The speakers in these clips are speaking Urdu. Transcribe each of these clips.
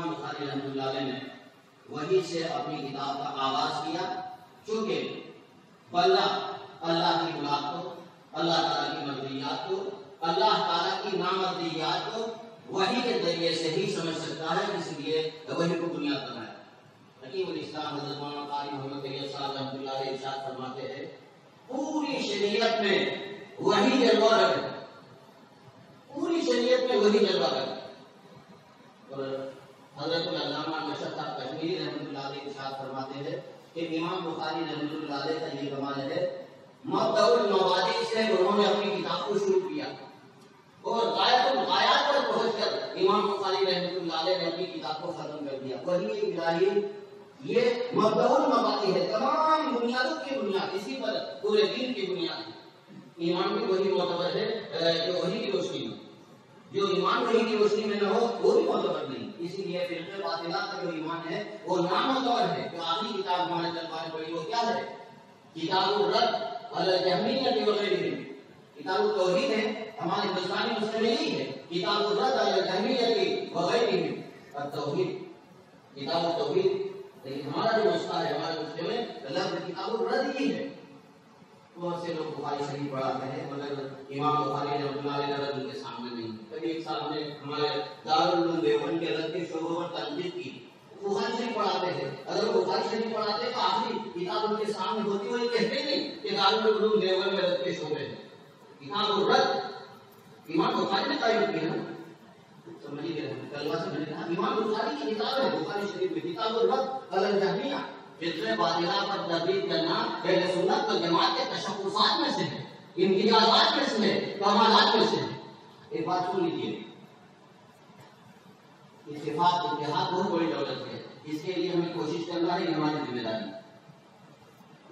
امام بخاری رحمۃ اللہ علیہ نے وحی سے اپنی کتاب کا آغاز کیا، چونکہ بندہ اللہ کی مراد کو، اللہ تعالیٰ کی مرضیات کو، اللہ تعالیٰ کی نامرضیات کو وحی کے ذریعے سے ہی سمجھ سکتا ہے، اس لیے وحی کو بنیاد بنایا۔ حکیم الاسلام حضرت مولانا قاری محمد طیب صاحب رحمۃ اللہ علیہ ارشاد فرماتے ہیں پوری شریعت میں وحی جلوہ گر ہے، پوری شریعت میں وحی جلوہ گر ہے۔ اور حضرت العلامہ مشرف صاحب کشمیری رحمۃ اللہ علیہ ارشاد فرماتے ہیں کہ امام بخاری رحمۃ اللہ علیہ کا یہ کمال ہے، مبدأ المبادئ سے انہوں نے اپنی کتاب کو شروع کیا اور غایت الغایات پر پہنچ کر امام بخاری رحمۃ اللہ علیہ نے اپنی کتاب کو ختم کر دیا۔ وحی الہی یہ مبدأ المبادئ ہے، تمام بنیادوں کی بنیاد، اسی پر پورے دین کی بنیاد ہے۔ ایمان بھی وہی معتبر ہے جو وحی کی روشنی میں، جو ایمان وحی کی روشنی میں نہ ہو وہ بھی معتبر نہیں۔ اسی لیے فرقہ باطلہ کا جو ایمان ہے وہ نامعتبر ہے۔ جو آخری کتاب ہمارے طلباء نے پڑھی وہ کیا ہے؟ کتاب الرد علی الجہمیہ وغیرہ، کتاب التوحید ہے، ہمارے ہندوستانی مسلم میں یہی ہے، کتاب الرد علی الجہمیہ وغیرہ التوحید، کتاب التوحید۔ لیکن ہمارا جو نسخہ ہے ہمارے مسلم میں لفظ کتاب الرد ہی ہے۔ بہت سے لوگ بخاری شریف پڑھاتے ہیں مگر امام بخاری رحمۃ اللہ علیہ کا رد ان کے سامنے نہیں۔ کبھی ایک صاحب نے ہمارے دارالعلوم دیوبند کے رد کے شعبوں پر تنقید کی، بخاری شریف پڑھاتے ہیں، اگر وہ بخاری شریف پڑھاتے ہیں تو آخری کتاب ان کے سامنے ہوتی ہوئی کہتے نہیں کہ دارالعلوم دیوبند میں رد کے شعبے ہیں۔ کتاب الرد امام بخاری نے قائم کی ہے نا، سمجھیے کلمہ سے میں نے کہا امام بخاری کی کتاب ہے بخاری شریف میں، کتاب الرد علی الجہمیہ، فرقہ باطلہ پر تردید کرنا اہل سنت والجماعت کے تشخصات میں سے ہے، امتیازات میں سے ہے، کمالات میں سے ہے۔ ایک بات سن لیجیے، اتفاق اتحاد بہت بڑی دولت ہے، اس کے لیے ہمیں کوشش کرنا ہے، ہماری ذمہ داری،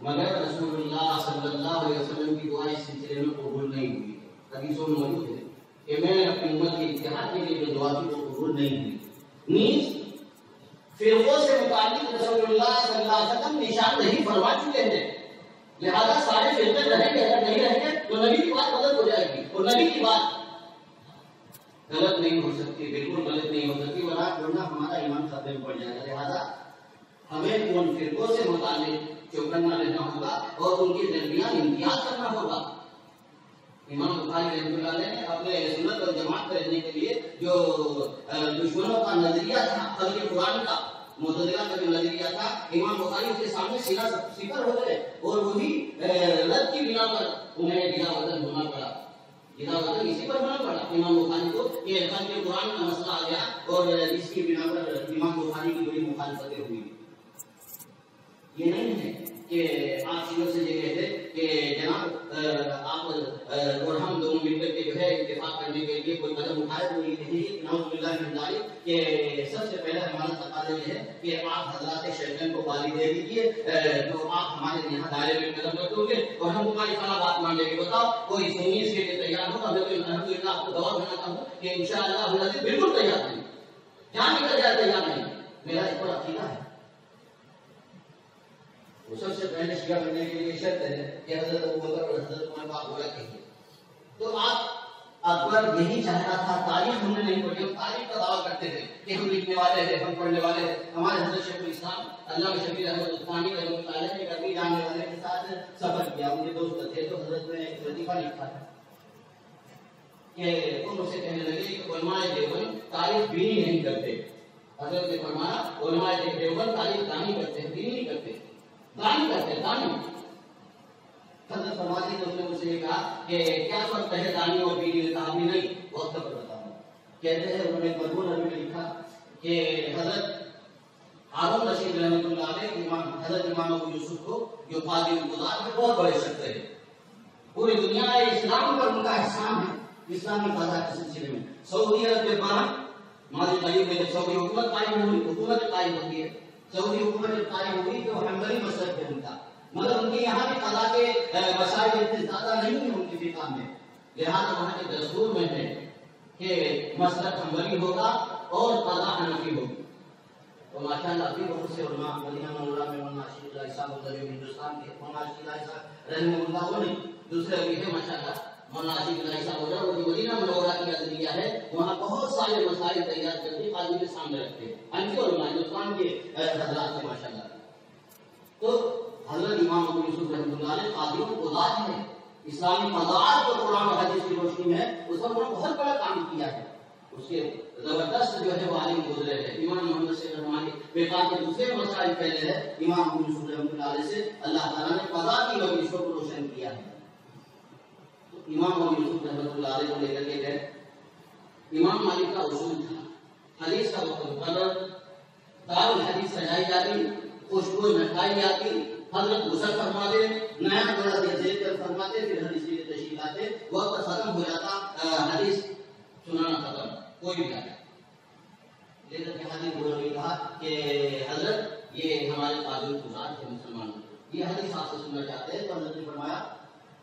مگر رسول اللہ صلی اللہ علیہ وسلم کی دعا اس سلسلے میں قبول نہیں ہوئی۔ حدیثوں میں موجود ہے کہ میں نے اپنی امت کے اتحاد کے لیے جو دعا کی وہ قبول نہیں ہوئی۔ نیز فرقوں سے متعلق رسول اللہ صلی اللہ علیہ وسلم نشان نہیں فرما چکے ہیں، لہذا سارے فرقے رہیں گے، اگر نہیں رہیں گے تو نبی کی بات غلط ہو جائے گی، اور نبی کی بات غلط نہیں ہو سکتی، بالکل غلط نہیں ہو سکتی، ورنہ ہمارا ایمان خطرے میں پڑ جائے گا۔ لہذا ہمیں ان فرقوں سے متعلق چوکنا رہنا ہوگا اور ان کے درمیان امتیاز کرنا ہوگا۔ امام بخاری رحمۃ اللہ علیہ نے اپنے سنت اور جماعت پر رہنے کے لیے جو دشمنوں کا نظریہ تھا خلق قرآن کا، معتزلہ کا جو نظریہ تھا، امام بخاری اس کے سامنے سپر ہو گئے اور وہی رد کی بنا پر انہیں جدا وطن ہونا پڑا، جدا وطن اسی پر ہونا پڑا امام بخاری کو کہ خلق قرآن کا مسئلہ آ گیا اور اس کی بنا پر امام بخاری کی بڑی مخالفتیں ہوئی۔ یہ نہیں ہے کہ آپ چیزوں سے یہ کہتے کہ جناب آپ اور ہم دونوں مل کر کے جو ہے اتفاق کرنے کے لیے کوئی قدم اٹھائے، تو یہ کہیے نعوذ باللہ من ذالک کہ سب سے پہلے ہمارا تقاضا یہ ہے کہ آپ حضرات شیطان کو گالی دے دیجیے، تو آپ ہمارے یہاں دائرے میں قدم رکھ دو گے اور ہم تمہاری فلاں بات مان لیں گے۔ بتاؤ کوئی سنی اس کے لیے تیار ہوگا؟ میں تو الحمدللہ آپ کو گواہ بناتا ہوں کہ انشاءاللہ بالکل تیار نہیں، جان نکل جائے تیار نہیں، میرا اس پر عقیدہ ہے۔ وہ سب سے پہلے شیعہ بننے کے لیے شرط ہے کہ حضرت ابوبکر اور حضرت عمر کا بولا کہیے۔ تو آپ اکبر یہی چاہتا تھا، تاریخ ہم نے نہیں پڑھی، ہم تاریخ کا دعویٰ کرتے تھے کہ ہم لکھنے والے ہیں، ہم پڑھنے والے ہیں۔ ہمارے حضرت شیخ الاسلام علامہ شبیر احمد عثمانی رحمۃ اللہ علیہ نے کبھی جاننے والے کے ساتھ سفر کیا، ان کے دوست تھے، تو حضرت نے ایک لطیفہ لکھا ہے کہ ان سے کہنے لگے کہ علماء دیوبند تاریخ بینی نہیں کرتے۔ حضرت نے فرمایا علماء دیوبند تاریخ دانی کرتے ہیں، بینی نہیں کرتے، دانی کرتے ہیں، دانی۔ حضرت فرماتے ہیں کہ اس نے مجھ سے یہ کہا کہ کیا فرق ہے دانی اور بینی میں؟ کہا بھی نہیں، وقت پر بتاؤں۔ کہتے ہیں انہوں نے مرحوم نبی میں لکھا کہ حضرت ہارون رشید رحمۃ اللہ علیہ حضرت امام ابو یوسف کو جو قاضی القضات کے بہت بڑے شخص ہے، پوری دنیا اسلام پر ان کا احسان ہے، اسلامی قضاء کے سلسلے میں۔ سعودی عرب کے بعد ماضی قریب میں جب سعودی حکومت قائم ہوئی، حکومت قائم ہوتی ہے، سعودی حکومت جب قائم ہوئی تو حنبلی مذہب ہے ان کا، مگر ان کے یہاں بھی قضاء کے مسائل اتنے زیادہ نہیں ہیں ان کی فقہ میں، لہٰذا وہاں کے دستور میں ہے کہ مسلک حنبلی ہوگا اور قضاء حنفی ہوگی۔ تو ماشاءاللہ ابھی بہت سے علماء مدینہ منورہ میں مولانا عاشق اللہ صاحب جو ہندوستان کے مولانا عاشق اللہ صاحب رحمہ اللہ وہ نہیں، دوسرے بھی ہے ماشاءاللہ، مولانا عاشق اللہ صاحب وہ جو مدینہ منورہ کی ازلیہ ہے، وہاں بہت سارے مسائل تیار کر کے قاضی دن کے سامنے رکھتے ہیں انجو اور ہندوستان کے حضرات سے ماشاءاللہ. تو حضرت امام ابو یوسف رحمۃ اللہ علیہ قاضی قضات ہیں، اسلامی قضاءات کو قرآن و حدیث کی روشنی میں اس پر انہوں نے بہت بڑا کام کیا ہے. اس کے زبردست جو ہے وہ عالم گزرے ہیں. امام محمد سے رحمانی بیقات کے دوسرے مسائل پہلے ہے امام ابو یوسف رحمۃ اللہ علیہ سے اللہ تعالیٰ نے قضا کی وظیفوں کو روشن کیا ہے. تو امام ابو یوسف رحمۃ اللہ علیہ کو لے کر کے گئے. امام مالک کا اصول تھا حدیث کا وقت مقرر، دار الحدیث سجائی جاتی، خوشبو مٹھائی جاتی، حضرت غسل فرماتے، نیا جوڑا زیر کر فرماتے، پھر حدیث کی تشریح لاتے، وقت ختم ہو جاتا، حدیث سنانا ختم، کوئی بھی آتا. لیکن کہ حدیث بولوں نے کہا کہ حضرت یہ ہمارے قاضی قضات ہیں مسلمانوں، یہ حدیث آپ سے سننا چاہتے ہیں. تو حضرت نے فرمایا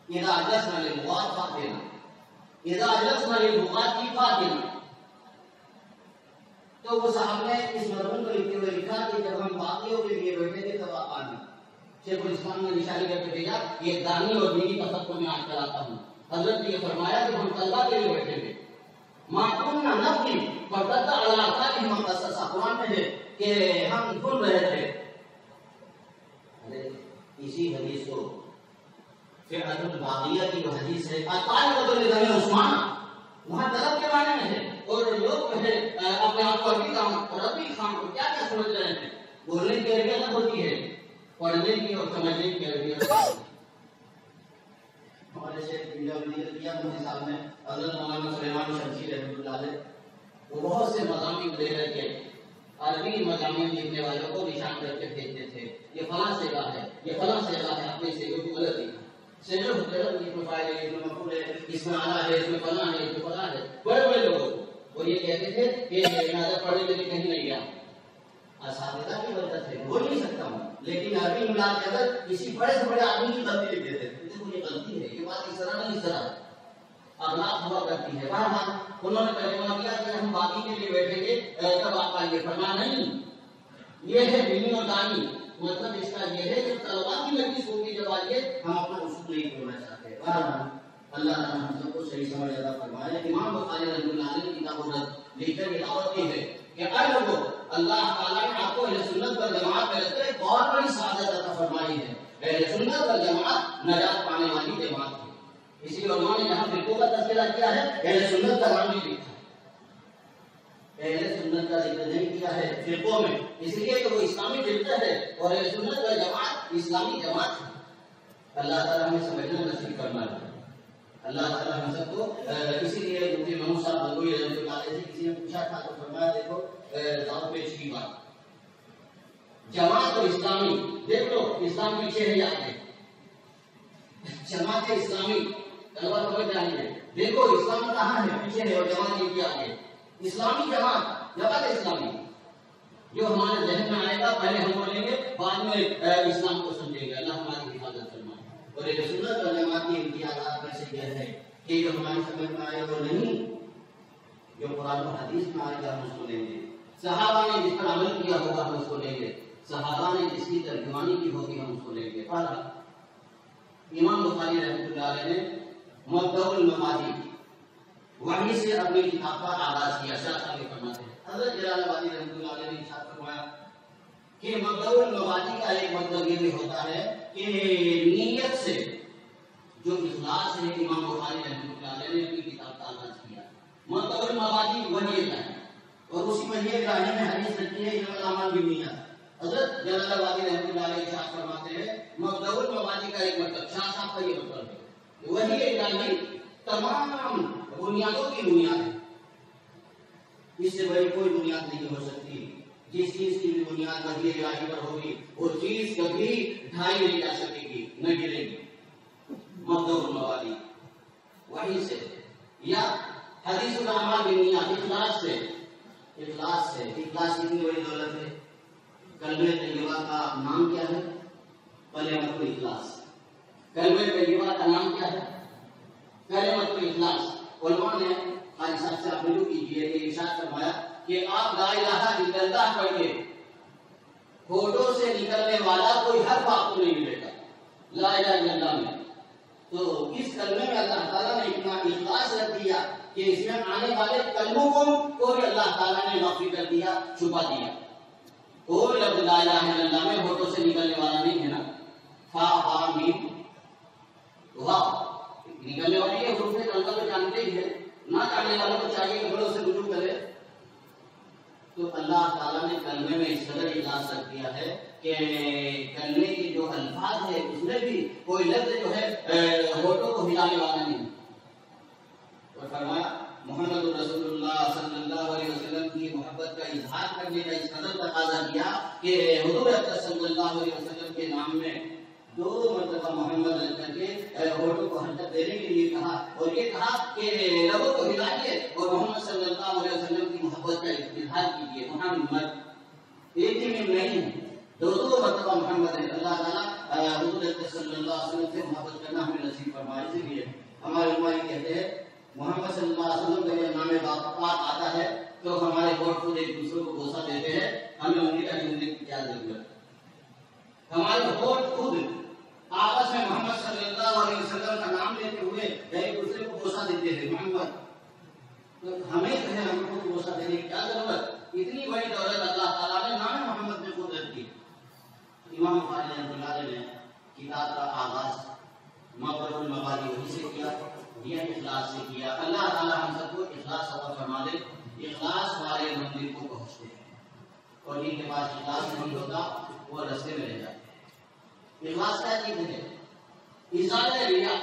اذا اجلسنا للبغاة فاتنا، اذا اجلسنا للبغاة فاتنا. تو وہ صاحب نے اس مضمون کو لکھتے ہوئے لکھا کہ جب ہم باقیوں کے لیے بیٹھیں گے تب آپ آنا. شیخ الاسلام نے نشانی کر کے بھیجا یہ دانی اور دینی تصور میں آج کراتا ہوں. حضرت نے یہ فرمایا کہ ہم طلبہ کے لیے بیٹھیں گے. معقولنا نفی فقط علاقہ کی مقصصہ قرآن میں ہے کہ ہم سن رہے تھے. اسی حدیث کو فعلۃ الباغیہ کی جو حدیث ہے طالب العلم عثمان وہاں طلب کے معنی میں ہے اور لوگ جو ہے اپنے آپ کو ربی خان کو کیا کیا سمجھ رہے ہیں. بولنے کی عربی الگ ہوتی ہے، پڑھنے کی اور سمجھنے کی عربی الگ ہوتی ہے. ہمارے شیخ انڈیا میں ذکر کیا مفتی صاحب نے حضرت مولانا سلیمان شمسی رحمۃ اللہ علیہ وہ بہت سے مضامین لے کر کے عربی مضامین لکھنے والوں کو نشان کر کے بھیجتے تھے یہ فلاں سے ہے، یہ فلاں سے ہے، اپنے سے کوئی غلط نہیں سیجر ہوتے ہیں. اس میں فائل ہے، اس میں مفعول ہے، اس میں اعلیٰ ہے، اس میں فلاں ہے، اس میں فلاں ہے. بڑے بڑے لوگوں کو وہ یہ کہتے تھے کہ نظر پڑھنے کے لیے کہیں نہیں گیا، اساتذہ کی برکت ہے بول نہیں سکتا ہوں، لیکن عربی املاء کے اندر کسی بڑے سے بڑے آدمی کی غلطی لکھ دیتے تھے. دیکھو یہ غلطی ہے، یہ بات اس طرح نہیں، اس طرح اخلاق ہوا کرتی ہے. بہرحال انہوں نے ترجمہ کیا کہ ہم باقی کے لیے بیٹھیں گے تب آپ آئیے. فرمایا نہیں، یہ ہے دینی اور دانی. مطلب اس کا یہ ہے کہ طلباء کی مجلس ہوگی جب آئیے ہم اپنا اصول نہیں توڑنا چاہتے. بہرحال اللہ تعالیٰ ہم سب کو صحیح سمجھ عطا فرمائے. امام بخاری رحمۃ اللہ علیہ نے کتاب الرد لکھ کر یہ دعوت دی ہے کہ اے لوگوں اللہ تعالیٰ نے آپ کو اہل سنت پر جماعت میں رکھ کر ایک بہت بڑی سعادت عطا فرمائی ہے. اہل سنت پر جماعت نجات پانے والی جماعت ہے. اسی لیے علماء نے جہاں فرقوں کا تذکرہ کیا ہے اہل سنت کا نام بھی لکھا ہے. اہل سنت کا ذکر نہیں کیا ہے فرقوں میں، اس لیے کہ وہ اسلامی فرقہ ہے اور اہل سنت کا جماعت اسلامی جماعت ہے. اللہ تعالیٰ ہمیں سمجھنا نصیب فرمائے. اللہ تعالیٰ ہم سب کو اسی لیے مفتی محمود صاحب بلوی رحمۃ اللہ علیہ سے کسی نے پوچھا تھا تو فرمایا دیکھو ذات پیش کی بات جماعت اور اسلامی دیکھ لو اسلام پیچھے ہے یا آگے. جماعت اسلامی طلبا سمجھ جائیں گے دیکھو اسلام کہاں ہے پیچھے ہے اور جماعت یہ کیا آگے. اسلامی جماعت اسلامی جو ہمارے ذہن میں آئے گا پہلے ہم بولیں گے بعد میں اسلام کو سمجھیں گے. اللہ ہماری حفاظت فرمائے. اور یہ سنت اور جماعت کی امتیازات میں سے یہ ہے کہ جو ہماری سمجھ میں آئے وہ نہیں، جو قرآن و حدیث میں آئے گا ہم اس کو لیں گے. صحابہ نے جس پر عمل کیا ہوگا ہم اس کو لیں گے، صحابہ نے جس کی ترجمانی کی ہوگی ہم اس کو لیں گے. امام بخاری رحمۃ اللہ علیہ نے مبدأ المبادی وحی سے اپنی کتاب کا آغاز کیا. شاہ صاحب فرماتے ہیں حضرت جلال آبادی رحمۃ اللہ علیہ نے ارشاد فرمایا کہ مبدأ المبادی کا ایک مطلب یہ بھی ہوتا ہے کہ نیت سے جو اخلاص ہے. امام بخاری رحمۃ اللہ علیہ نے اپنی کتاب کا آغاز کیا. مبدأ المبادی وحی ہے اور اسی وحی الہی میں حدیث رکھی ہے انما الاعمال بالنیات. حضرت جلال آبادی رحمۃ اللہ علیہ ارشاد فرماتے ہیں مبدأ المبادی کا ایک مطلب شاہ صاحب کا یہ مطلب ہے وحی الہی تمام بنیادوں کی بنیاد ہے. اس سے بڑی کوئی بنیاد نہیں ہو سکتی. جس چیز کی بھی بنیاد وحی الہی پر ہوگی وہ چیز کبھی ڈھائی نہیں جا سکے گی، نہ گرے گی. مبدأ المبادی وحی سے یا حدیث الاعمال بالنیات اخلاص سے. اخلاص سے اخلاص کتنی بڑی دولت ہے. کلمہ طیبہ کا نام کیا ہے؟ کلمۃ الاخلاص. کلمہ طیبہ کا نام کیا ہے؟ کلمۃ الاخلاص. علماء نے قاری صاحب سے آپ رجوع کیجیے کہ ارشاد فرمایا کہ آپ لا الہ الا اللہ پڑھ کے ہوٹوں سے نکلنے والا کوئی حرف آپ کو نہیں ملے گا لا الہ الا اللہ میں. تو اس کلمے میں اللہ تعالیٰ نے اتنا اخلاص رکھ دیا کہ اس میں آنے والے کلموں کو بھی اللہ تعالیٰ نے مخفی کر دیا، چھپا دیا. کوئی لفظ لا الہ الا اللہ میں ہوٹوں سے نکلنے والا نہیں ہے نا. فا ہا میم واہ نکلنے والی یہ حروف اللہ تو جانتے ہی ہے، نہ جاننے والوں کو چاہیے کہ بڑوں سے رجوع کرے. تو اللہ تعالیٰ نے کلمے میں اس قدر اجلاس رکھ دیا ہے کہ کلمے کے جو الفاظ ہے اس میں بھی کوئی لفظ جو ہے ہوٹوں کو ہلانے والا نہیں. اور فرمایا محمد رسول اللہ صلی اللہ علیہ وسلم کی محبت کا اظہار کرنے کا اس قدر تقاضا کیا کہ حضور اکرم صلی اللہ علیہ وسلم کے نام میں 2 مرتبہ محمد رکھ کر کے ہوٹوں کو حرکت دینے کے لیے کہا، اور یہ کہا کہ لبوں کو ہلائیے اور محمد صلی اللہ علیہ وسلم کی محبت کا اظہار کیجیے. محمد ایک ہی میں نہیں ہے، 2 مرتبہ محمد ہے. اللہ تعالیٰ حضور اکرم صلی اللہ علیہ وسلم سے محبت کرنا ہمیں نصیب فرمائے. اسی لیے ہمارے علماء کہتے ہیں محمد صلی اللہ علیہ وسلم کا جب نام پاک آتا ہے تو ہمارے ہوٹ خود ایک دوسرے کو بوسہ دیتے ہیں. ہمیں ان کی زندگی کی کیا ضرورت ہے؟ ہمارے ہوٹ خود آپس میں محمد صلی اللہ علیہ وسلم کا نام لیتے ہوئے ایک دوسرے کو بوسہ دیتے ہیں محمد. تو ہمیں جو ہے ہم کو بوسہ دینے کی کیا ضرورت؟ اتنی بڑی دولت اللہ تعالیٰ نے نام محمد میں خود رکھ دی. امام بخاری رحمۃ اللہ علیہ نے کتاب کا آغاز مبرر المبادی وہی سے کیا، یہ اخلاص سے کیا. اللہ تعالیٰ ہم سب کو اخلاص عطا فرما دے. اخلاص والے مندر کو پہنچتے ہیں، اور جن کے پاس اخلاص نہیں ہوتا وہ رستے میں رہ جاتے ہیں. اخلاص کیا چیز ہے؟ ازالہ ریا،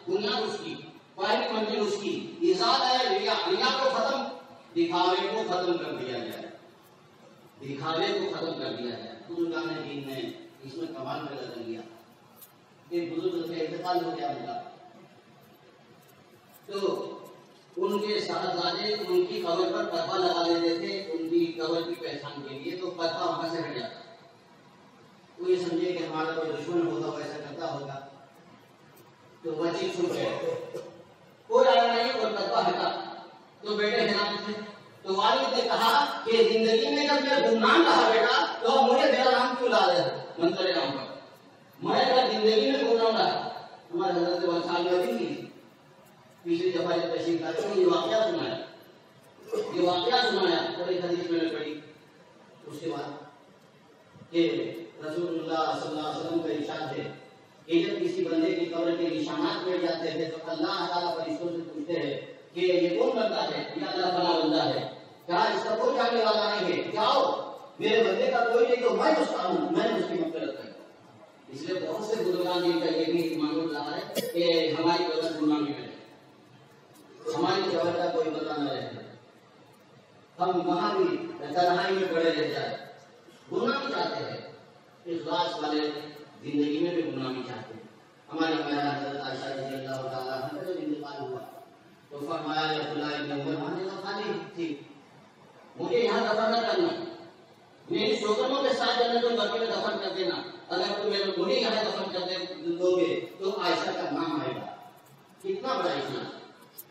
بنیاد اس کی، پہلی منزل اس کی ازالہ ریا. ریا کو ختم، دکھاوے کو ختم کر دیا جائے، دکھاوے کو ختم کر دیا جائے. بزرگان دین نے اس میں کمال پیدا کر لیا. ایک بزرگ سے انتقال ہو گیا ان کا، تو ان کے صاحبزادے ان کی قبر پر پتھر لگا دیتے تھے ان کی قبر کی پہچان کے لیے. تو پتھر وہاں سے ہٹ جاتا. وہ یہ سمجھے کہ ہمارا کوئی دشمن ہوگا وہ ایسا کرتا ہوگا. تو بچے چھوٹ گئے، کوئی آیا نہیں اور پتھر ہٹا. تو بیٹے حیران تھے. تو والد نے کہا کہ زندگی میں جب میں گمنام رہا بیٹا تو مجھے میرا نام کیوں لا رہے ہو منتر نام پر؟ میں اگر زندگی میں گمنام رہا، ہمارے حضرت وصال میں بھی پچھلی دفعہ جب تشریف لاتے ہیں یہ واقعہ سنایا اور ایک حدیث میں نے پڑھی. اس کے بعد کہ رسول اللہ صلی اللہ علیہ وسلم کا ارشاد ہے کہ جب کسی بندے کی قبر کے نشانات مٹ جاتے ہیں تو اللہ تعالیٰ فرشتوں سے پوچھتے ہیں کہ یہ کون بندہ ہے؟ یہ اللہ فلاں بندہ ہے. کہا اس کا کوئی جاننے والا نہیں ہے، جاؤ میرے بندے کا کوئی نہیں تو میں اس کا ہوں، میں نے اس کی مغفرت کی. اس لیے بہت سے بزرگان جن کا یہ بھی معلوم رہا ہے کہ ہماری قبر گناہ میں ہے، ہماری قبر کا کوئی پتہ نہ رہے، ہم وہاں بھی تنہائی میں پڑے رہ جائے. گناہ بھی چاہتے ہیں، اخلاص والے زندگی میں بھی گناہ بھی چاہتے ہیں. ہماری حضرت عائشہ رضی اللہ تعالیٰ عنہ کا جب انتقال ہوا تو فرمایا عبداللہ ابن عمر وہاں جگہ خالی تھی، مجھے یہاں دفن نہ کرنا، میری سوگنوں کے ساتھ جنت البقیع میں دفن کر دینا. اگر تم مجھے یہاں دفن کر دو گے تو عائشہ کا نام آئے گا. کتنا بڑا اخلاص،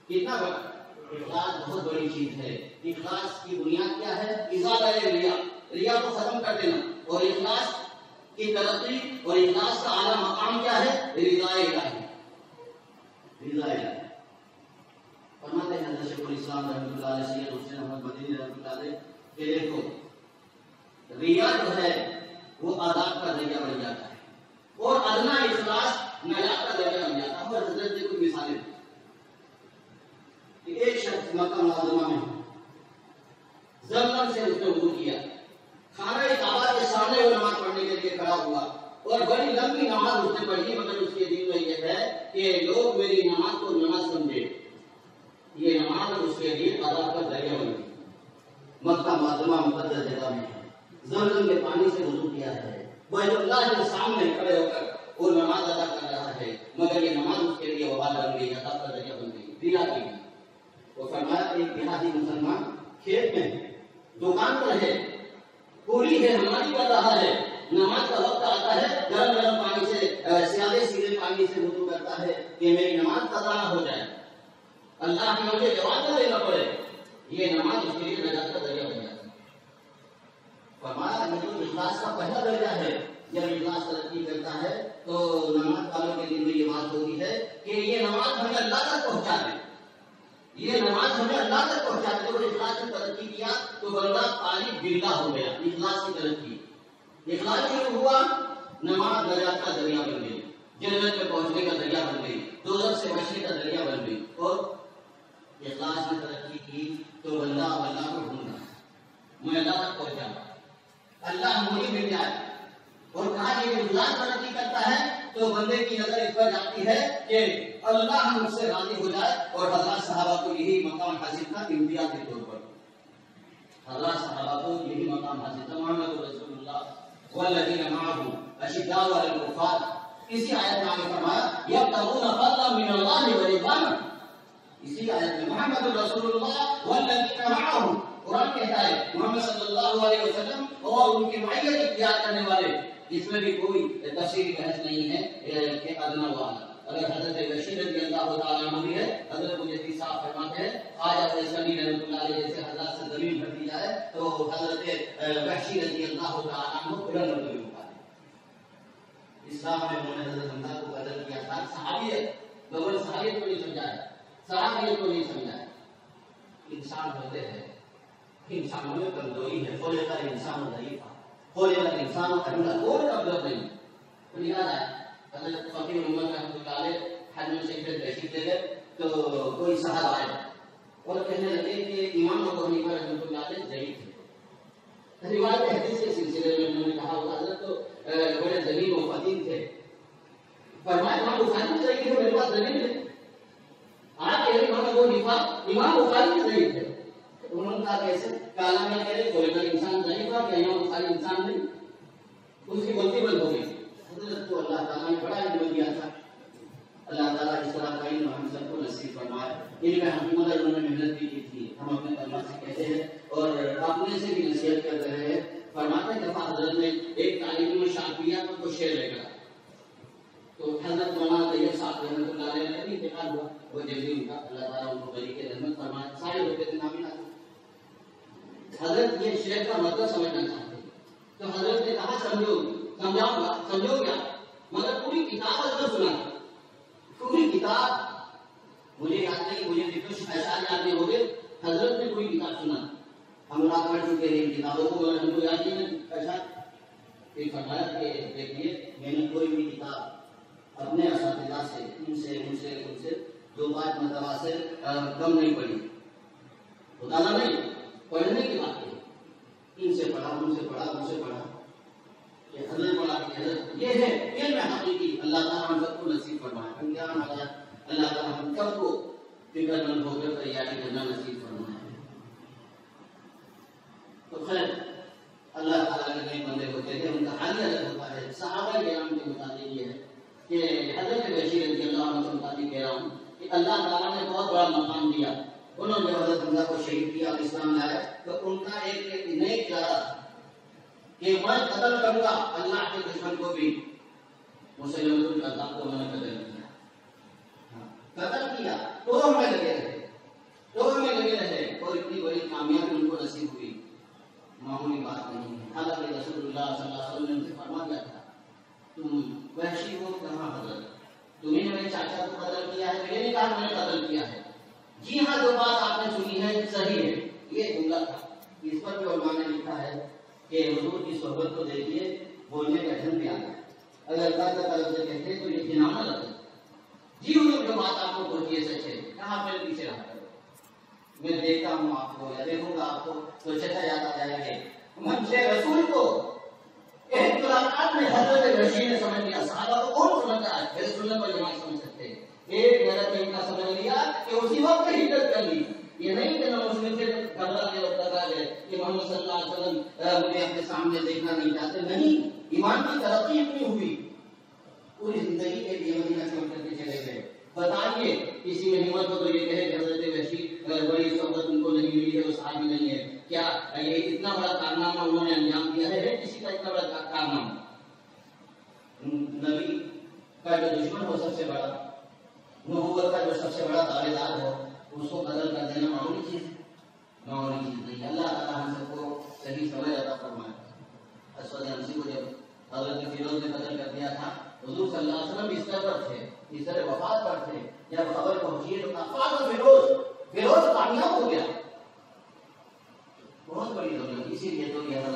کتنا بڑا اخلاص، بہت بڑی چیز ہے. اخلاص کی بنیاد کیا ہے؟ ازالہ ریا، ریا کو ختم کر دینا. اور اخلاص کی ترقی اور اخلاص کا اعلیٰ مقام کیا ہے؟ رضا الہی. رضا الہی فرماتے ہیں حضرت شیخ الاسلام رحمۃ اللہ علیہ سید حسین احمد مدنی رحمۃ اللہ علیہ کہ دیکھو ریا جو ہے وہ عذاب کا ذریعہ بن جاتا ہے اور ادنا اخلاص نجات کا ذریعہ بن جاتا ہے. اور حضرت نے کچھ مثالیں کہ ایک شخص مکہ معظمہ میں زمزم سے اس نے وضو کیا، خانہ کعبہ کے سامنے وہ نماز پڑھنے کے لیے کھڑا ہوا اور بڑی لمبی نماز اس نے پڑھی، مگر اس کے دل میں یہ ہے کہ لوگ میری نماز کو نماز سمجھے. یہ نماز اس کے لیے عذاب کا ذریعہ بن گئی. مکہ معظمہ مقدس جگہ میں زمزم کے پانی سے وضو کیا ہے، بیت اللہ کے سامنے کھڑے ہو کر وہ نماز ادا کر رہا ہے، مگر یہ نماز اس کے لیے وبال بن گئی، عذاب کا ذریعہ بن گئی، ریا کی. وہ فرمایا ایک دیہاتی مسلمان کھیت میں دکان پر ہے، پوری ہے ہماری کر رہا ہے، نماز کا وقت آتا ہے، گرم گرم پانی سے سیادے سیدھے پانی سے وضو کرتا ہے کہ میری نماز قضا نہ ہو جائے، اللہ کی مجھے جواب نہ دینا پڑے. یہ نماز اس کے لیے نجات کا ذریعہ بن جاتی ہے. فرمایا یہ تو اخلاص کا پہلا درجہ ہے. جب اخلاص ترقی کرتا ہے تو نماز والوں کے دل میں یہ بات ہوتی ہے کہ یہ نماز ہمیں اللہ تک پہنچا دے. یہ نماز ہمیں اللہ تک پہنچاتے اور اخلاص سے ترقی کیا تو بندہ طالب برلا ہو گیا. اخلاص کی ترقی، اخلاص شروع ہوا، نماز نجات کا ذریعہ بن گئی، جنت میں پہنچنے کا ذریعہ بن گئی، دوزخ سے بچنے کا ذریعہ بن گئی. اور اخلاص میں ترقی کی تو بندہ اللہ کو ڈھونڈا، میں اللہ تک پہنچا، اللہ مجھے مل جائے. اور کہا یہ اخلاص ترقی کرتا ہے تو بندے کی نظر اس پر جاتی ہے کہ اللہ مجھ سے راضی ہو جائے. اور حضرات صحابہ کو یہی مقام حاصل تھا امتیاز کے طور پر. حضرات صحابہ کو یہی مقام حاصل تھا. محمد رسول اللہ والذین معه اشداء علی الکفار، اسی آیت میں آگے فرمایا یبتغون فضلا من اللہ ورضوانا. اسی آیت میں محمد رسول اللہ والذین معه، قرآن کہتا ہے محمد صلی اللہ علیہ وسلم اور ان کی معیت اختیار کرنے والے. اس میں بھی کوئی تفصیلی بحث نہیں ہے کہ ادنا والا. اگر حضرت بشیر رضی اللہ تعالیٰ عنہ بھی ہے، حضرت مجددی صاحب فرماتے ہیں خواجہ فیصلی رحمۃ اللہ علیہ جیسے حضرات سے زمین بھر دی جائے تو حضرت بشیر رضی اللہ تعالیٰ عنہ بلند مرتبے ہوتا ہے. اسلام میں انہوں نے حضرت حمزہ کو قتل کیا تھا. صحابی ہے، گورنر صحابیت کو نہیں سمجھایا، صحابیت کو نہیں سمجھایا. انسان ہوتے ہیں، انسانوں میں کمزوری ہے. خلق الانسان ضعیفا خلق الانسان حملا، کوئی کمزور نہیں. تو یاد ہے حضرت فقیر محمد رحمۃ اللہ علیہ حج میں سے پھر تشریف لے گئے تو کوئی صاحب آئے اور کہنے لگے کہ امام ابو حنیفہ رحمۃ اللہ علیہ ضعیف تھے. روایت حدیث کے سلسلے میں انہوں نے کہا وہ حضرت تو بڑے ذلیل و فقیر تھے. فرمایا امام بخاری ضعیف ہے، میرے پاس دلیل ہے. آپ کہہ رہے امام ابو حنیفہ، امام بخاری ضعیف ہے. انہوں نے کہا کیسے؟ کالا میں کہہ رہے خلق الانسان ضعیف تھا کہ امام بخاری انسان نہیں. اس کی غلطی بند ہو گئی. حضرت کو اللہ تعالیٰ نے بڑا علم دیا تھا. اللہ تعالیٰ اس طرح کا علم ہم سب کو نصیب فرمائے. علم حکیمت انہوں نے محنت بھی کی تھی. ہم اپنے طلبا سے کہتے ہیں اور اپنے سے بھی نصیحت کر رہے ہیں. فرماتے ہیں دفعہ حضرت نے ایک طالب علم شافعیہ کو شعر لے کر تو حضرت مولانا طیب صاحب رحمۃ اللہ علیہ نے بھی انتقال ہوا. وہ جلدی ان کا اللہ تعالیٰ ان کو بری کے رحمت فرمائے. سارے ہوتے تھے نامی آتے. حضرت یہ شعر کا مطلب سمجھنا چاہتے ہیں تو حضرت نے کہا سمجھاؤں گا، سمجھو گیا، مگر پوری کتاب حضرت سنا. پوری کتاب مجھے یاد نہیں، مجھے بھی کچھ ایسا یاد نہیں ہو گئے. حضرت نے پوری کتاب سنا. ہم لوگ پڑھ چکے ہیں کتابوں کو مگر ہم کو یاد نہیں ایسا. ایک فرمایا کہ دیکھیے میں نے کوئی بھی کتاب اپنے اساتذہ سے ان سے 2-5 مرتبہ سے کم نہیں پڑھی. مطالعہ نہیں، پڑھنے کی بات ہے. ان سے پڑھا، ان سے پڑھا، ان سے پڑھا. یہ حضرت پڑھا کہ حضرت یہ ہے علم حقیقی. اللہ تعالیٰ ہم سب کو نصیب فرمائے. اللہ تعالیٰ ہم سب کو فکر مند ہو کر تیاری کرنا نصیب فرمائے. تو خیر اللہ تعالیٰ کے نئے بندے ہوتے تھے، ان کا حال الگ ہوتا ہے. صحابہ کرام کے متعلق یہ ہے کہ حضرت بشیر رضی اللہ عنہ کے متعلق کہہ رہا ہوں کہ اللہ تعالیٰ نے بہت بڑا مقام دیا. انہوں نے حضرت حمزہ کو شہید کیا اور اسلام لائے تو ان کا ایک نئی ارادہ تھا کہ میں قتل کروں گا اللہ کے دشمن کو بھی. مسلمت القذاب کو میں نے قتل کیا تو ہمیں لگے رہے اور اتنی بڑی کامیابی ان کو نصیب ہوئی. معمولی بات نہیں ہے. حالانکہ رسول اللہ صلی اللہ علیہ وسلم نے فرما دیا تھا تم وحشی ہو کہاں حضرت، تمہیں میرے چاچا کو قتل کیا ہے. میں نے کہا میں نے قتل کیا ہے. جی ہاں جو بات آپ نے سنی ہے صحیح ہے. یہ جملہ تھا. اس پر بھی علماء نے لکھا ہے کہ حضور کی صحبت کو دیکھیے بولنے کا ڈھنگ بھی آتا ہے. اگر قتل طلب سے کہتے تو یہ گنانا لگتا. جی حضور جو بات آپ کو پہنچی ہے سچ ہے. کہاں میرے پیچھے رہا کرو، میں دیکھتا ہوں آپ کو یا دیکھوں گا آپ کو تو چچا یاد آ جائیں گے. منشے رسول کو ایک ملاقات میں حضرت بشیر نے سمجھ لیا. صحابہ کو کون سمجھتا ہے؟ میرے سننے پر جماعت سمجھ سکتے ہیں. ایک حضرت نے اتنا سمجھ لیا کہ اسی وقت ہجرت کر لی. یہ نہیں کہ مسلم سے گھبرا کے وقت آ گئے کہ محمد صلی اللہ علیہ وسلم مجھے اپنے سامنے دیکھنا نہیں چاہتے. نہیں، ایمان کی ترقی اتنی ہوئی پوری زندگی کے لیے مدینہ چھوڑ کر کے چلے گئے. بتائیے کسی میں ہمت ہو تو یہ کہے کہ حضرت بشیر بڑی صحبت ان کو نہیں ملی ہے، وہ صحابی نہیں ہے. کیا یہ اتنا بڑا کارنامہ انہوں نے انجام دیا ہے؟ کسی کا اتنا بڑا کارنامہ؟ نبی کا جو دشمن ہو سب سے بڑا، نبوت کا جو سب سے بڑا دعوے دار ہو، اس کو قتل کر دینا معمولی چیز نہیں. اللہ تعالیٰ ہم سب کو صحیح سمجھ عطا فرمائے. اسود عنسی کو جب حضرت فیروز نے قتل کر دیا تھا، حضور صلی اللہ علیہ وسلم بستر پر تھے، بستر وفات پر تھے. جب خبر پہنچی تو فیروز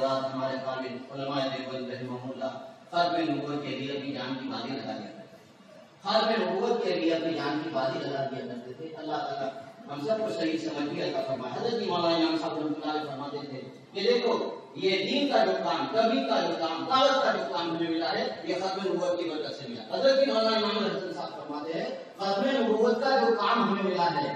حضرات ہمارے قابل علماء دیوبند رحمہ اللہ ختم نبوت کے لیے اپنی جان کی بازی لگا دیا کرتے تھے، ختم نبوت کے لیے اپنی جان کی بازی لگا دیا کرتے تھے۔ اللہ تعالیٰ ہم سب کو صحیح سمجھ بھی عطا فرمائے۔ حضرت مولانا امام صاحب رحمۃ اللہ علیہ فرماتے تھے کہ دیکھو یہ دین کا جو کام، کبھی کا جو کام، دعوت کا جو کام ہمیں ملا ہے یہ ختم نبوت کی برکت سے ملا۔ حضرت مولانا امام حسن صاحب فرماتے ہیں ختم نبوت کا جو کام ہمیں ملا ہے،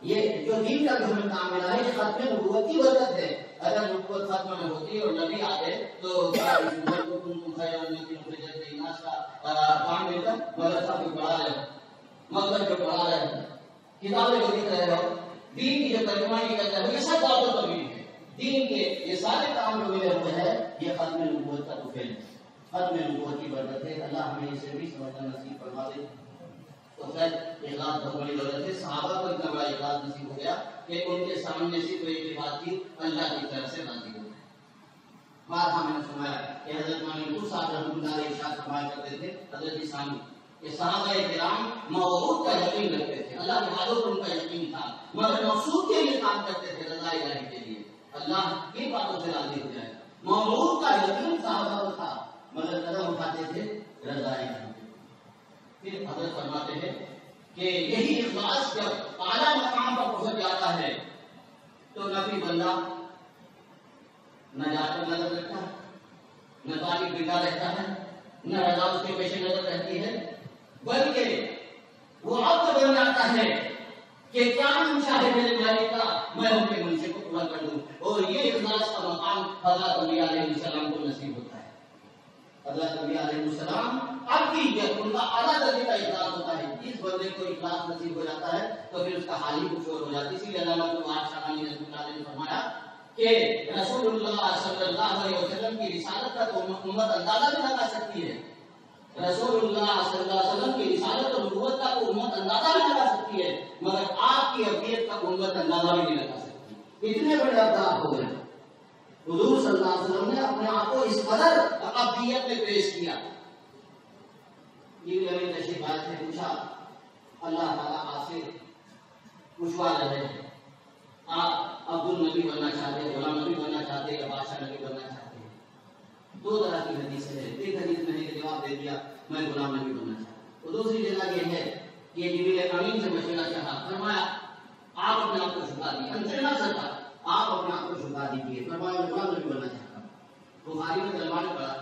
یہ جو دین کا جو ہمیں کام ملا ہے یہ ختم نبوت کی برکت ہے۔ اگر نبوت ختم نہ ہوتی اور نبی آتے تو کا کام مل کر مدرسہ بھی پڑھا رہے، مکتب جو پڑھا رہے، کتابیں جو لکھ رہے ہو، دین کی جو ترجمانی کر رہے ہو، یہ سب دعوت تبلیغ ہے۔ دین کے یہ سارے کام جو ملے ہوئے ہیں یہ ختم نبوت کا تو فعل ہے، ختم نبوت کی برکت ہے۔ اللہ ہمیں اسے بھی سمجھنا نصیب فرما دے۔ تو خیر اخلاص بہت بڑی دولت ہے۔ صحابہ کو اتنا بڑا اخلاص نصیب ہو گیا کہ ان کے سامنے صرف ایک بات تھی، اللہ کی طرف سے راضی ہو۔ بات ہم نے سنایا کہ حضرت مانیکو صاحب رحمۃ اللہ علیہ ارشاد فرمایا کرتے تھے، حضرت ثانی کہ صحابہ کرام موعود کا یقین رکھتے تھے، اللہ کے وعدوں پر ان کا یقین تھا، مگر مقصود کے لیے کام کرتے تھے، رضا الہی کے لیے، اللہ کی باتوں سے راضی ہو جائے۔ موعود کا یقین صحابہ کو تھا مگر قدم اٹھاتے تھے رضا الہی۔ پھر حضرت فرماتے ہیں کہ یہی اخلاص جب اعلیٰ مقام پر پہنچ جاتا ہے تو نہ کوئی بندہ نہ جا کر نظر رکھتا ہے، نہ تعلیم بگڑا رہتا ہے، نہ رضا اس کے پیش نظر رہتی ہے، بلکہ وہ عبد بن جاتا ہے کہ کیا منشا ہے میرے مالک کا، میں ان کے منشے کو پورا کر دوں۔ اور یہ اخلاص کا مقام حضرت انبیاء علیہ السلام کو نصیب ہوتا ہے۔ حضرت انبیاء علیہ السلام اب بھی جب ان کا اعلیٰ درجے کا اخلاص ہوتا ہے، جس بندے کو اخلاص نصیب ہو جاتا ہے تو پھر اس کا حال ہی کچھ اور ہو جاتی ہے۔ اسی لیے علامہ طاہر شاہانی رحمۃ اللہ علیہ نے فرمایا کہ رسول اللہ صلی اللہ علیہ وسلم کی رسالت کا تو امت اندازہ بھی نہ کر سکتی ہے، رسول اللہ صلی اللہ علیہ وسلم کی رسالت اور نبوت کا تو امت اندازہ بھی نہ کر سکتی ہے، مگر آپ کی ابدیت کا امت اندازہ بھی نہیں لگا سکتی۔ اتنے بڑے ابداع ہو گئے۔ حضور صلی اللہ علیہ وسلم نے اپنے آپ کو اس قدر ابدیت میں پیش کیا۔ یہ نبی تشریف لائے تھے، پوچھا اللہ تعالیٰ آپ سے پوچھوا رہے ہیں، آپ عبد النبی بننا چاہتے ہیں، غلام نبی بننا چاہتے ہیں یا بادشاہ نبی بننا چاہتے ہیں؟ دو طرح کی حدیث ہے۔ ایک حدیث میں نے جواب دے دیا میں غلام نبی بننا چاہتا ہوں، اور دوسری جگہ یہ ہے کہ جبریل امین سے مشورہ چاہا، فرمایا آپ اپنے آپ کو جھکا دیجیے، انتر نہ سکتا، آپ اپنے آپ کو جھکا دیجیے، فرمایا میں غلام نبی بننا چاہتا ہوں۔ بخاری میں ترجمہ پڑھا،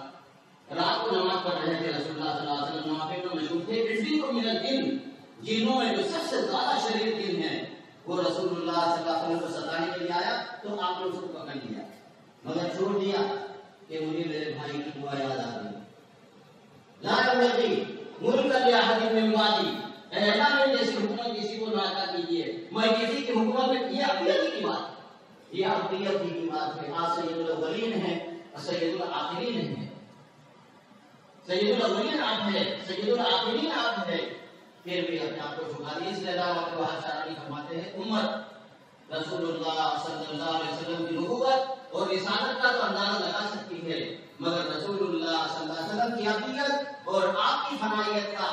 رات کو نماز پڑھ رہے تھے رسول اللہ صلی اللہ علیہ وسلم، نمازیں میں مشہور تھے، اسی کو من الجن، جنوں میں جو سب سے زیادہ شریر جن ہے وہ رسول اللہ صلی اللہ علیہ وسلم کو ستانے کے لیے آیا تو آپ نے اس کو پکڑ لیا، مگر چھوڑ دیا کہ مجھے میرے بھائی کی دعا یاد آ گئی، لا یبغی ملک لاحد من بعدی، اے اللہ میرے جیسی حکومت کسی کو نہ عطا کیجیے، میں کسی کی حکومت میں، یہ اقلیت کی بات، یہ اقلیت کی بات ہے۔ آج سید الاولین ہے اور سید الآخرین ہے، سید الاولین آپ ہے، سید الآخرین آپ ہے، پھر بھی اپنے آپ کو جھکا دیا۔ اس لیے اللہ وہاں شاعری فرماتے ہیں امت رسول اللہ صلی اللہ علیہ وسلم کی نبوت اور رسالت کا تو اندازہ لگا سکتی ہے، مگر رسول اللہ صلی اللہ علیہ وسلم کی حقیقت اور آپ کی فنائیت کا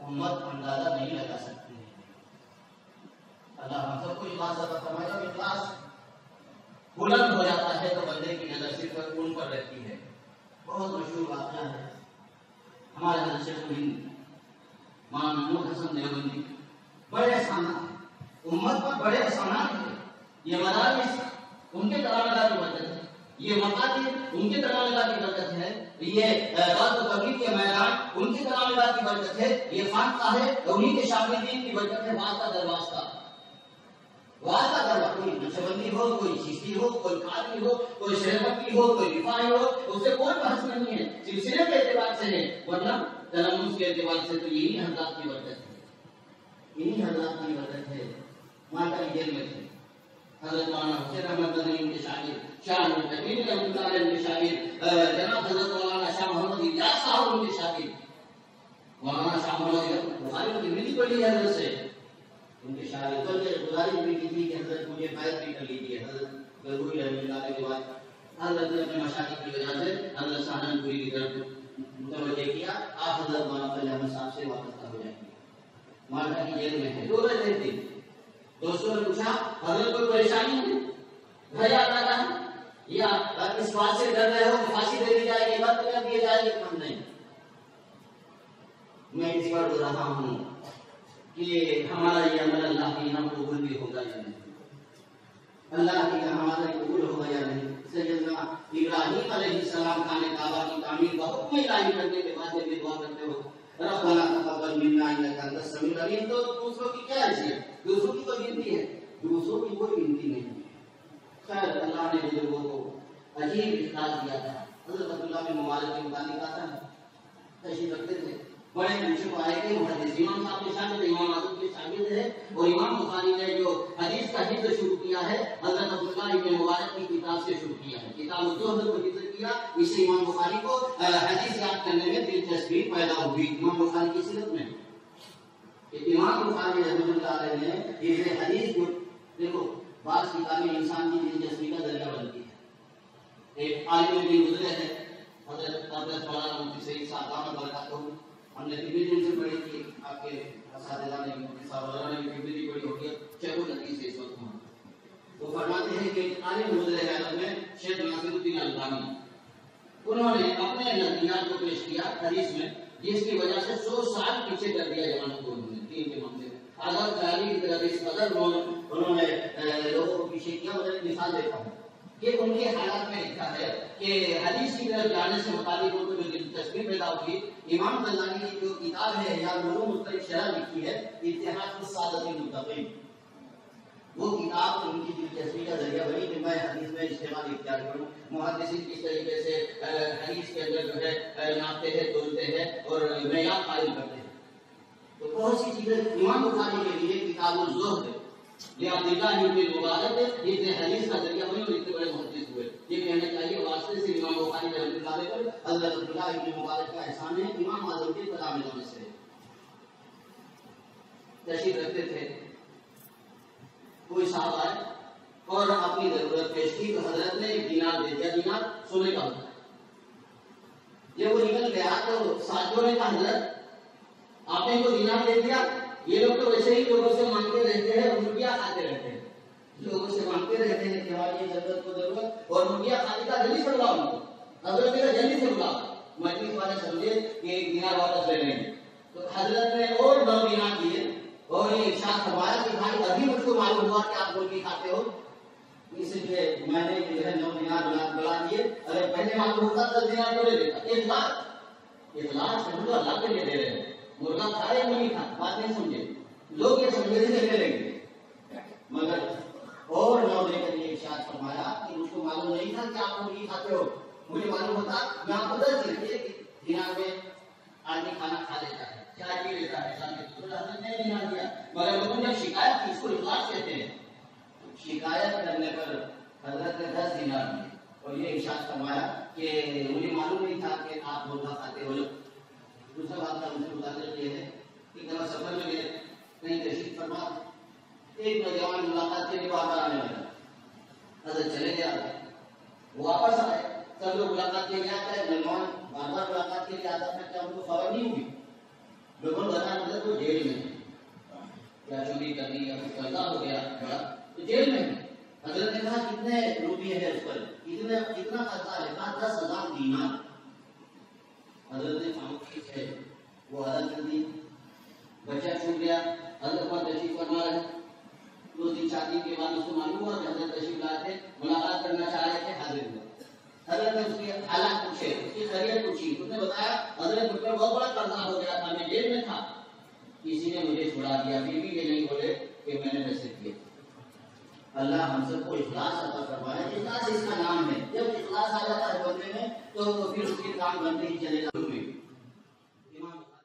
امت اندازہ نہیں لگا سکتی ہے۔ اللہ ہم سب کو اخلاص عطا فرمائے۔ جب اخلاص بلند ہو جاتا ہے تو بندے کی نظر صرف ان پر رہتی ہے۔ بہت مشہور واقعہ ہے، ہمارے حضرت شیخ الہند مولانا محمود حسن دیوبندی بڑے احسانات، امت پر بڑے احسانات ہیں، یہ مدارس ان کے تلامذہ کی برکت ہے، یہ مقاصد ان کے تلامذہ کی برکت ہے، یہ دعوت و تبلیغ کے میدان ان کے تلامذہ کی برکت ہے، یہ خانقاہ ہے انہیں کے شاگردین کی برکت ہے۔ واسطہ در واسطہ، واسطہ در واسطہ، کوئی نقشبندی ہو، کوئی چشتی ہو، کوئی قادری ہو، کوئی شہربتی ہو، کوئی رفاعی ہو، اس سے کوئی بحث نہیں ہے، سلسلے کے اعتبار سے ہے، ورنہ تلمس کے اعتبار سے تو یہی حضرات کی برکت ہے، یہی حضرات کی برکت ہے۔ مالٹا کی جیل میں تھے حضرت مولانا حسین احمد مدنی ان کے شاگرد، شاہ محمد تقی رحمۃ اللہ علیہ ان کے شاگرد، جناب حضرت مولانا شاہ محمد الیاس صاحب ان کے شاگرد، مولانا شاہ محمد بخاری میں ترمذی پڑھی ہے حضرت سے، ان کے شاگرد بلکہ گزارش بھی کی تھی کہ حضرت مجھے بیعت بھی کر لیجیے۔ حضرت غروری رحمۃ اللہ علیہ کے بعد حضرت نے اپنے مشاغل کی وجہ سے حضرت سہارنپوری کی طرف متوجہ کیا، آپ حضرت مولانا فضل احمد صاحب سے وابستہ ہو جائیں گے۔ مالٹا کی جیل میں ہے، رو رہے تھے، دوستوں نے پوچھا حضرت کوئی پریشانی ہے، گھر یاد آتا ہے یا اس بات سے ڈر رہے ہو کہ پھانسی دے دی جائے گی، قتل کر دیے جائے گی؟ ہم نہیں، میں اس پر بول رہا ہوں کہ ہمارا یہ عمل اللہ کے یہاں قبول بھی ہوگا یا نہیں، اللہ کے یہاں ہمارا قبول ہوگا یا نہیں۔ سیدنا ابراہیم علیہ السلام خانہ کعبہ کی تعمیر کا حکم الہی کرنے کے بعد جب دعا کرتے ہو ربنا تقبل منا انک انت السمیع العلیم، تو دوسروں کی کیا حیثیت؟ دوسروں کی تو گنتی ہے، دوسروں کی کوئی گنتی نہیں ہے۔ خیر اللہ نے بزرگوں کو عجیب اخلاص دیا تھا۔ حضرت عبداللہ بن مبارک کے متعلق آتا ہے، تشریف رکھتے تھے، بڑے پوچھے کو آئے کہ محدث امام صاحب کے شاگرد، امام اعظم کے شاگرد ہے، اور امام بخاری نے جو حدیث کا حفظ شروع کیا ہے حضرت عبداللہ بن مبارک کی کتاب سے شروع کیا ہے، کتاب الزہد کو حفظ کیا، اس سے امام بخاری کو حدیث یاد کرنے میں دلچسپی پیدا ہوئی امام بخاری کی سیرت میں۔ امام بخاری رحمۃ اللہ علیہ نے یہ حدیث کو، دیکھو بعض کتابیں انسان کی دلچسپی کا ذریعہ بنتی ہے۔ ایک عالم دین گزرے ہیں حضرت مولانا مفتی سعید صاحب دامت برکاتہ، ہم نے طبی دن سے پڑھی تھی، آپ کے اساتذہ نے مفتی صاحب وغیرہ نے طبی دن پڑھی ہوگی، شیخ الحدیث سے اس وقت ہوں، وہ فرماتے ہیں کہ عالم گزرے ہیں عرب میں شیخ ناصر الدین البانی، انہوں نے اپنے نظریات کو پیش کیا حدیث میں، جس کی وجہ سے 100 سال پیچھے کر دیا جوانوں کو، انہوں نے دین کے معاملے میں آزاد کاری کی طرف اس قدر انہوں نے لوگوں کو پیچھے کیا۔ میں ایک مثال دیتا ہوں کہ ان کے حالات میں لکھا ہے کہ حدیث کی طرف جانے سے متعلق ان کو جو دلچسپی پیدا ہوئی، امام غزالی کی جو کتاب ہے یا علوم مختلف شرح لکھی ہے اتحاد السادۃ المتقین، وہ کتاب ان کی دلچسپی کا ذریعہ بنی کہ میں حدیث میں اجتہاد اختیار کروں، محدثین کس طریقے سے حدیث کے اندر جو ہے ناپتے ہیں، تولتے ہیں اور معیار قائم کرتے ہیں۔ تو بہت سی چیزیں امام بخاری کے لیے کتاب الزہد یا عبداللہ بن مبارک یہ حدیث کا ذریعہ بنے اور اتنے بڑے محدث ہوئے، یہ کہنا چاہیے واسطے سے امام بخاری رحمۃ اللہ علیہ پر حضرت عبداللہ بن مبارک کا احسان ہے، امام اعظم کے تلامذہ میں سے تشریف رکھتے تھے۔ کوئی صاحب آئے اور اپنی ضرورت پیش کی تو حضرت نے ایک دینار دے دیا، دینار سونے کا ہوتا ہے۔ جب وہ نکل گیا تو ساتھیوں نے کہا حضرت آپ نے کو دینار دے دیا، یہ لوگ تو ویسے ہی لوگوں سے مانگتے رہتے ہیں اور مرغیاں کھاتے رہتے ہیں، لوگوں سے مانگتے رہتے ہیں کہ ہماری ضرورت کو ضرورت اور مرغیاں کھانے کا، جلدی سے بلاؤ ان کو، حضرت نے جلدی سے بلاؤ، مجلس والے سمجھے کہ ایک دینار واپس لے لیں گے، تو حضرت نے اور 9 دینار دیے اور یہ ارشاد فرمایا کہ بھائی ابھی مجھ کو معلوم ہوا کہ آپ مرغی کھاتے ہو، اس لیے میں نے جو ہے 9 دینار بلا دیے، اگر پہلے معلوم ہوتا 10 دینار تو لے دیتا۔ اخلاص سمجھو اللہ کے لیے دے رہے ہیں، مرغا کھائے نہیں کھا، بات نہیں سمجھے، لوگ یہ سمجھے سے لے لیں گے، مگر اور 9 دے کر یہ ارشاد فرمایا کہ مجھ کو معلوم نہیں تھا کہ آپ مرغی کھاتے ہو، مجھے معلوم ہوتا میں آپ کو 10 دینار میں آدمی کھانا کھا لیتا ہے، چائے پی لیتا ہے، حضرت نے دینار دیا، مگر لوگوں نے شکایت کی، اس کو اخلاص کہتے ہیں، شکایت کرنے پر حضرت نے 10 دینار دیے اور یہ ارشاد فرمایا کہ مجھے معلوم نہیں تھا کہ آپ مرغا کھاتے ہو۔ دوسرا بات کا مجھے متعلق یہ ہے کہ جب سفر میں گئے کہیں تشریف فرما، ایک نوجوان ملاقات کے لیے واپس آنے لگا، حضرت چلے گیا، واپس آئے، سب لوگ ملاقات کے لیے آتے ہیں، مہمان بار بار ملاقات کے لیے آتا تھا، کیا ان کو خبر نہیں ہوئی؟ لوگوں نے بتایا حضرت وہ جیل میں ہے، کیا چوری کر دی یا کچھ قرضہ ہو گیا بڑا تو جیل میں ہے۔ حضرت نے کہا کتنے روپیے ہیں اس پر، کتنا قرضہ ہے؟ کہا 10,000 دینار۔ حضرت نے خاموشی سے وہ ادا کر دی، بچہ چھوٹ گیا، حضرت پر تشریف فرما رہے، 2 دن 4 دن کے بعد اس کو معلوم ہوا کہ حضرت تشریف لائے تھے، ملاقات کرنا چاہ رہے تھے، حاضر ہوئے۔ حضرت نے اس کے حالات پوچھے، اس کی خیریت پوچھی، اس نے بتایا حضرت مجھ پر بہت بڑا قرضہ ہو گیا تھا، میں جیل میں تھا، کسی نے مجھے چھڑا دیا، بیوی یہ نہیں بولے کہ میں نے پیسے دیے۔ اللہ ہم سب کو اخلاص عطا فرمائے، اخلاص اس کا نام ہے، جب اخلاص آ جاتا ہے بندے میں تو پھر اس کے کام بنتے ہی چلے جاتے ہیں۔